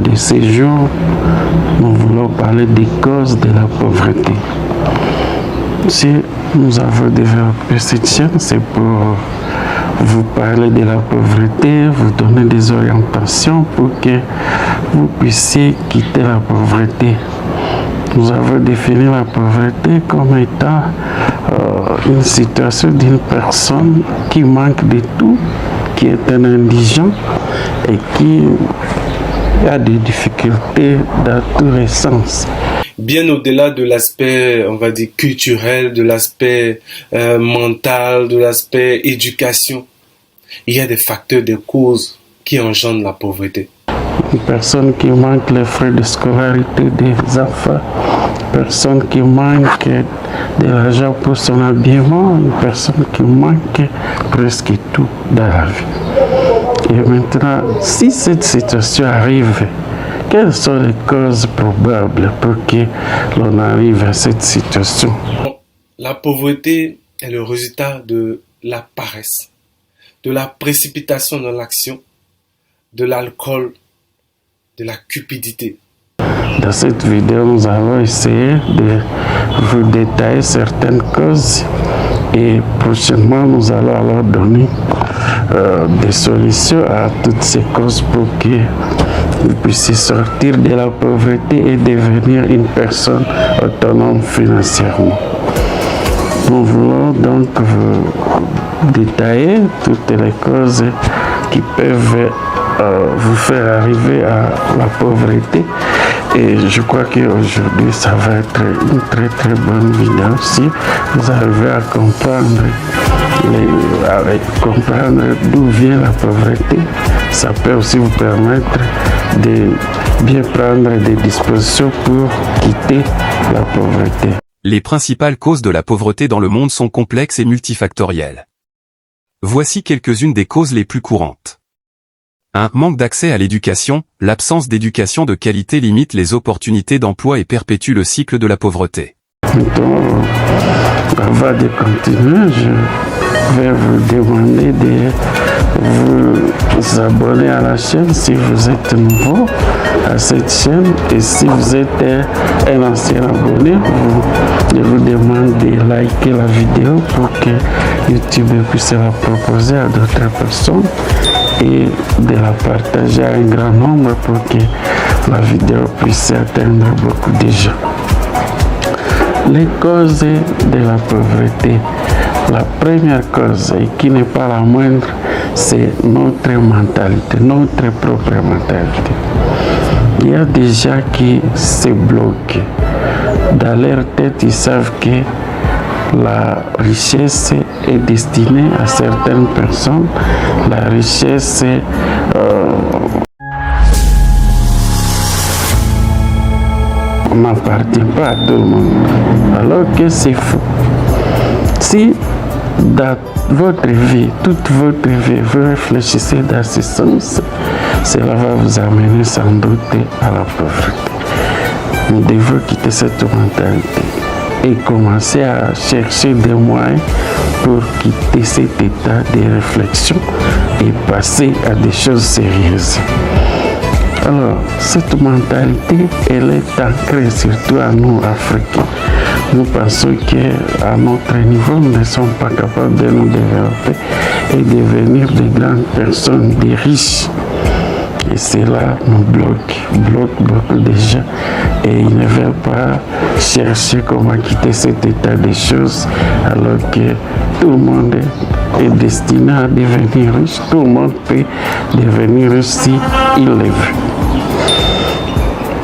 de ces jours, nous voulons parler des causes de la pauvreté. Si nous avons développé cette chaîne, c'est pour vous parler de la pauvreté, vous donner des orientations pour que vous puissiez quitter la pauvreté. Nous avons défini la pauvreté comme étant une situation d'une personne qui manque de tout, qui est un indigent et qui a des difficultés dans tous les sens. Bien au-delà de l'aspect, on va dire, culturel, de l'aspect mental, de l'aspect éducation, il y a des facteurs, des causes qui engendrent la pauvreté. Une personne qui manque les frais de scolarité des enfants, une personne qui manque de l'argent pour son habillement, une personne qui manque presque tout dans la vie. Et maintenant, si cette situation arrive, quelles sont les causes probables pour que l'on arrive à cette situation? La pauvreté est le résultat de la paresse, de la précipitation dans l'action, de l'alcool, de la cupidité. Dans cette vidéo, nous allons essayer de vous détailler certaines causes et prochainement, nous allons alors donner des solutions à toutes ces causes pour que vous puissiez sortir de la pauvreté et devenir une personne autonome financièrement. Nous voulons donc vous détailler toutes les causes qui peuvent vous faire arriver à la pauvreté. Et je crois qu'aujourd'hui, ça va être une très très bonne vidéo si vous arrivez à comprendre d'où vient la pauvreté. Ça peut aussi vous permettre de bien prendre des dispositions pour quitter la pauvreté. Les principales causes de la pauvreté dans le monde sont complexes et multifactorielles. Voici quelques-unes des causes les plus courantes. Un manque d'accès à l'éducation. L'absence d'éducation de qualité limite les opportunités d'emploi et perpétue le cycle de la pauvreté. Maintenant, avant de continuer, je vais vous demander de vous abonner à la chaîne si vous êtes nouveau à cette chaîne, et si vous êtes un ancien abonné, je vous demande de liker la vidéo pour que YouTube puisse la proposer à d'autres personnes et de la partager à un grand nombre pour que la vidéo puisse atteindre beaucoup de gens. Les causes de la pauvreté. La première cause, et qui n'est pas la moindre, c'est notre mentalité, notre propre mentalité. Il y a des gens qui se bloquent. Dans leur tête, ils savent que la richesse est destinée à certaines personnes. La richesse n'appartient pas à tout le monde. Alors que c'est faux. Si dans votre vie, toute votre vie, vous réfléchissez dans ce sens, cela va vous amener sans doute à la pauvreté. Nous devons quitter cette mentalité et commencer à chercher des moyens pour quitter cet état de réflexion et passer à des choses sérieuses. Alors, cette mentalité, elle est ancrée surtout à nous, Africains. Nous pensons qu'à notre niveau, nous ne sommes pas capables de nous développer et devenir de grandes personnes, des riches. Et cela nous bloque beaucoup de gens. Et ils ne veulent pas chercher comment quitter cet état de choses, alors que tout le monde est destiné à devenir riche. Tout le monde peut devenir riche si il le veut.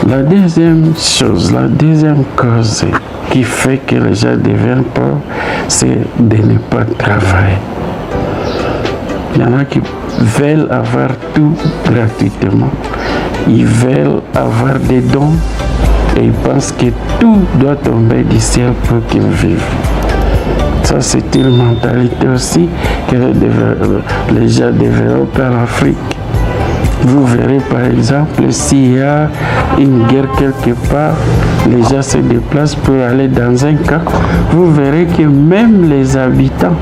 La deuxième chose, la deuxième cause qui fait que les gens deviennent pauvres, c'est de ne pas travailler. Il y en a qui veulent avoir tout gratuitement. Ils veulent avoir des dons et ils pensent que tout doit tomber du ciel pour qu'ils vivent. Ça, c'est une mentalité aussi que les gens développent en Afrique. Vous verrez par exemple s'il y a une guerre quelque part, les gens se déplacent pour aller dans un camp. Vous verrez que même les habitants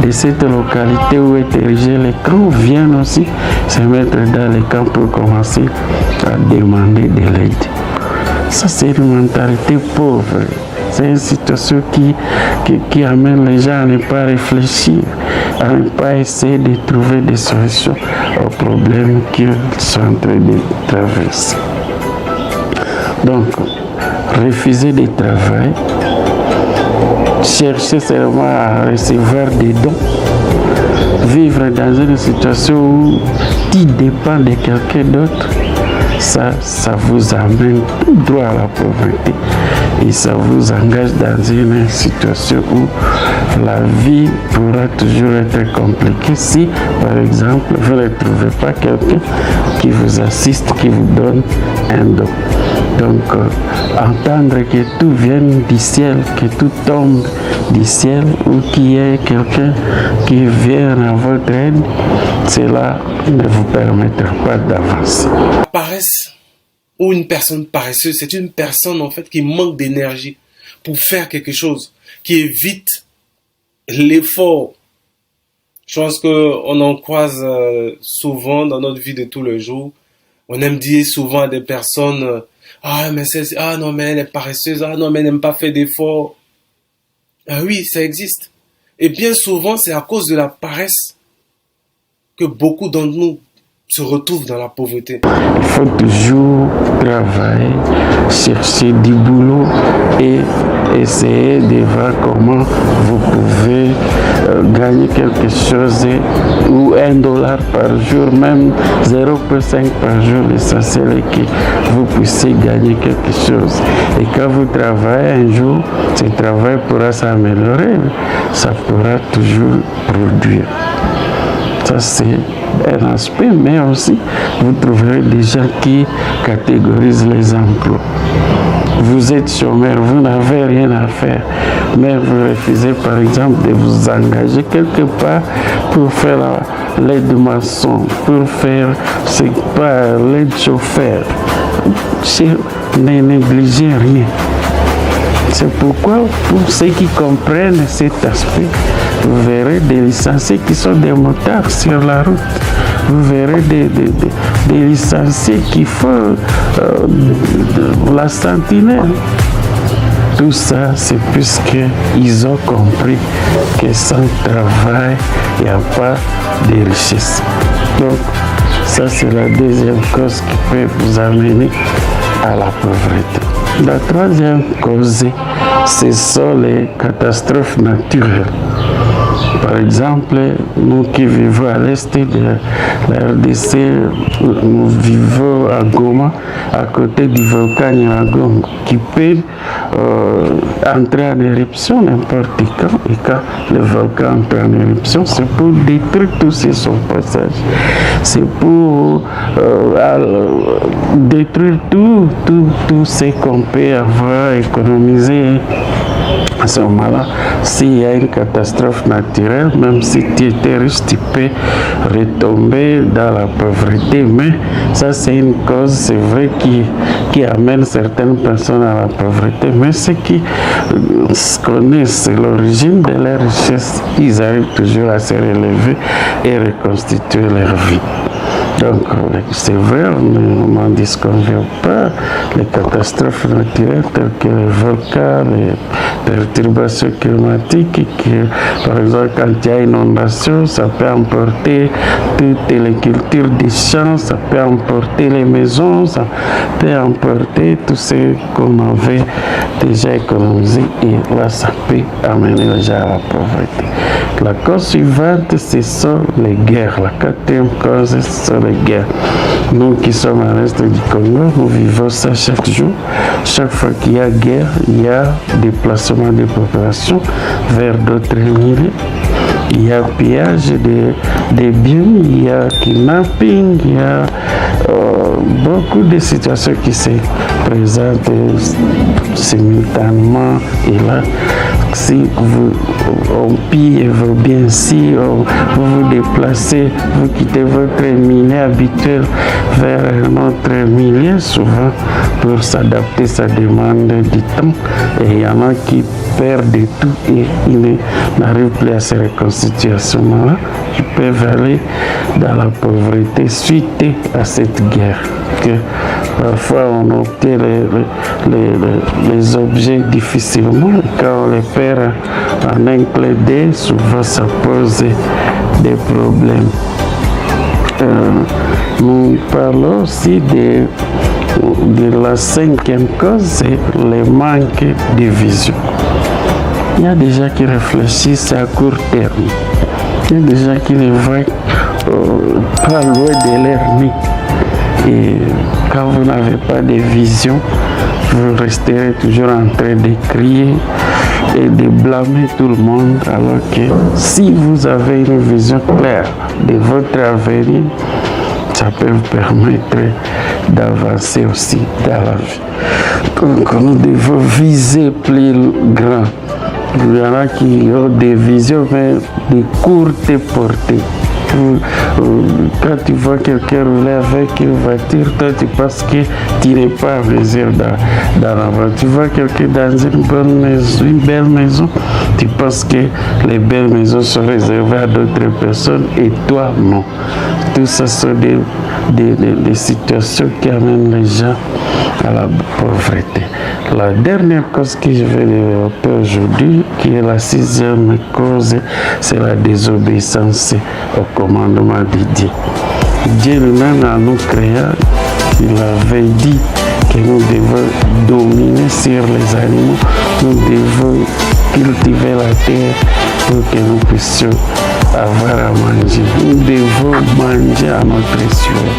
de cette localité où est érigé les camps viennent aussi se mettre dans les camps pour commencer à demander de l'aide. Ça, c'est une mentalité pauvre. C'est une situation qui amène les gens à ne pas réfléchir, à ne pas essayer de trouver des solutions aux problèmes qu'ils sont en train de traverser. Donc, refuser de travail, chercher seulement à recevoir des dons, vivre dans une situation où tu dépends de quelqu'un d'autre, ça vous amène tout droit à la pauvreté et ça vous engage dans une situation où la vie pourra toujours être compliquée si, par exemple, vous ne trouvez pas quelqu'un qui vous assiste, qui vous donne un don. Donc, entendre que tout vient du ciel, que tout tombe du ciel ou qu'il y ait quelqu'un qui vient à votre aide, cela ne vous permettra pas d'avancer. La paresse ou une personne paresseuse, c'est une personne en fait qui manque d'énergie pour faire quelque chose, qui évite l'effort. Je pense qu'on en croise souvent dans notre vie de tous les jours. On aime dire souvent à des personnes ah non mais elle est paresseuse, ah non mais elle n'aime pas faire d'efforts. Ah oui, ça existe. Et bien souvent, c'est à cause de la paresse que beaucoup d'entre nous se retrouvent dans la pauvreté. Il faut toujours travailler, chercher du boulot et essayer de voir comment vous pouvez gagner quelque chose ou $1 par jour, même 0,5 par jour. L'essentiel est que vous puissiez gagner quelque chose. Et quand vous travaillez un jour, ce travail pourra s'améliorer, ça pourra toujours produire. Ça, c'est un aspect, mais aussi, vous trouverez des gens qui catégorisent les emplois. Vous êtes chômeur, vous n'avez rien à faire, mais vous refusez, par exemple, de vous engager quelque part pour faire l'aide maçon, pour faire, c'est pas l'aide chauffeur. Ne négligez rien. C'est pourquoi, pour ceux qui comprennent cet aspect, vous verrez des licenciés qui sont des motards sur la route. Vous verrez des licenciés qui font la sentinelle. Tout ça, c'est puisqu'ils ont compris que sans travail, il n'y a pas de richesse. Donc, ça, c'est la deuxième cause qui peut vous amener à la pauvreté. La troisième cause, ce sont les catastrophes naturelles. Par exemple, nous qui vivons à l'est de la RDC, nous vivons à Goma, à côté du volcan Nyiragongo, qui peut entrer en éruption n'importe quand. Et quand le volcan entre en éruption, c'est pour détruire tout son passage. C'est pour détruire tout ce qu'on peut avoir économisé. À ce moment-là, s'il y a une catastrophe naturelle, même si tu étais riche, tu peux retomber dans la pauvreté. Mais ça, c'est une cause, c'est vrai, qui amène certaines personnes à la pauvreté. Mais ceux qui connaissent l'origine de leur richesse, ils arrivent toujours à se relever et reconstituer leur vie. Donc, c'est vrai, on n'en disconvient pas. Les catastrophes naturelles telles que les volcans, les perturbations climatiques, par exemple, quand il y a inondation, ça peut emporter toutes les cultures des champs, ça peut emporter les maisons, ça peut emporter tout ce qu'on avait déjà économisé. Et là, ça peut amener les gens à la pauvreté. La cause suivante, ce sont les guerres. La quatrième cause, ce sont les guerres. Nous qui sommes à l'est du Congo, nous vivons ça chaque jour. Chaque fois qu'il y a guerre, il y a déplacement des populations vers d'autres milieux. Il y a pillage des biens, il y a kidnapping, il y a beaucoup de situations qui se présentent simultanément. Et là, Si on pille vos biens, si vous vous déplacez, vous quittez votre milieu habituel vers un autre milieu, souvent pour s'adapter, ça demande du temps. Et il y en a qui perdent tout et ils n'arrivent plus à se reconstituer à ce moment-là. Ils peuvent aller dans la pauvreté suite à cette guerre. Que parfois on obtient les objets difficilement. Et quand on les perd en un clin d'œil, souvent ça pose des problèmes. Nous parlons aussi de la cinquième cause, c'est le manque de vision. Il y a des gens qui réfléchissent à court terme. Il y a des gens qui ne voient pas loin de leur nez. Et quand vous n'avez pas de vision, vous resterez toujours en train de crier et de blâmer tout le monde, alors que si vous avez une vision claire de votre avenir, ça peut vous permettre d'avancer aussi dans la vie. Donc nous devons viser plus grand. Il y en a qui ont des visions, mais de courte portée. Quand tu vois quelqu'un rouler avec une voiture, toi tu penses que tu n'es pas à mesure dans la voiture. Tu vois quelqu'un dans une belle maison, tu penses que les belles maisons sont réservées à d'autres personnes et toi non. Tout ça sont des situations qui amènent les gens à la pauvreté. La dernière cause que je vais développer aujourd'hui, qui est la sixième cause, c'est la désobéissance au commandement de Dieu. Dieu lui-même, en nous créant, il avait dit que nous devons dominer sur les animaux, nous devons cultiver la terre pour que nous puissions avoir à manger. Nous devons manger à notre sueur.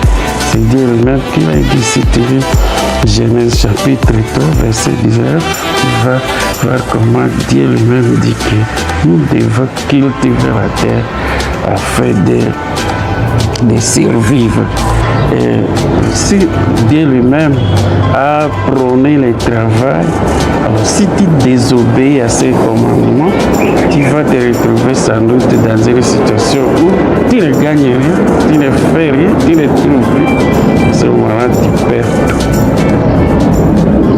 C'est Dieu lui-même qui l'a dit, si tu lis Genèse chapitre 3, verset 19, tu vas voir comment Dieu lui-même dit que nous devons cultiver la terre afin de survivre. Et si Dieu lui-même a prôné le travail, alors si tu désobéis à ses commandements, tu vas te retrouver sans doute dans une situation où tu ne gagnes rien, tu ne fais rien, tu ne trouves rien. À ce moment-là, tu perds tout.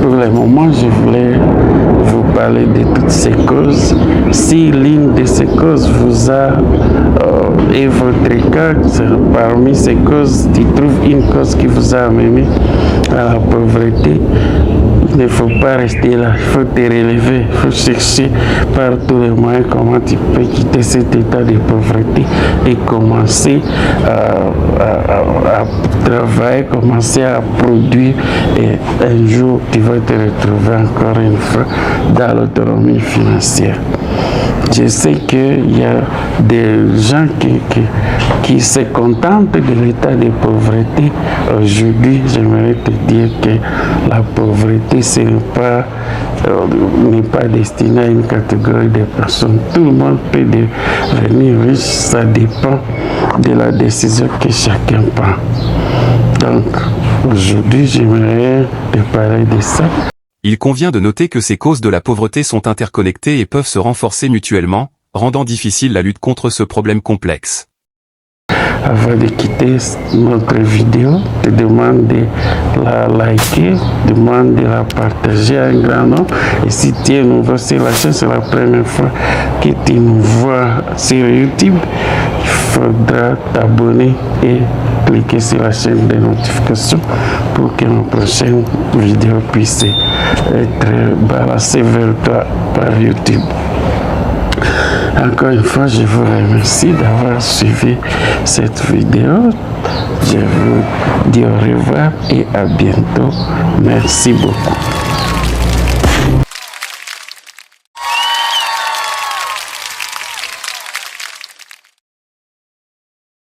Pour le moment, je voulais vous parler de toutes ces causes. Si l'une de ces causes vous a et votre cas, parmi ces causes, tu trouves une cause qui vous a amené à la pauvreté, il ne faut pas rester là, il faut te relever, il faut chercher par tous les moyens comment tu peux quitter cet état de pauvreté et commencer à travailler, commencer à produire, et un jour tu vas te retrouver encore une fois dans l'autonomie financière. Je sais qu'il y a des gens qui se contentent de l'état de pauvreté. Aujourd'hui, j'aimerais te dire que la pauvreté, n'est pas destiné à une catégorie de personnes. Tout le monde peut devenir riche, ça dépend de la décision que chacun prend. Donc, aujourd'hui, j'aimerais te parler de ça. Il convient de noter que ces causes de la pauvreté sont interconnectées et peuvent se renforcer mutuellement, rendant difficile la lutte contre ce problème complexe. Avant de quitter notre vidéo, je te demande de la liker, je te demande de la partager à un grand nombre. Et si tu es nouveau sur la chaîne, c'est la première fois que tu nous vois sur YouTube, il faudra t'abonner et cliquer sur la chaîne de notifications pour que nos prochaines vidéos puissent être balancées vers toi par YouTube. Encore une fois, je vous remercie d'avoir suivi cette vidéo. Je vous dis au revoir et à bientôt. Merci beaucoup.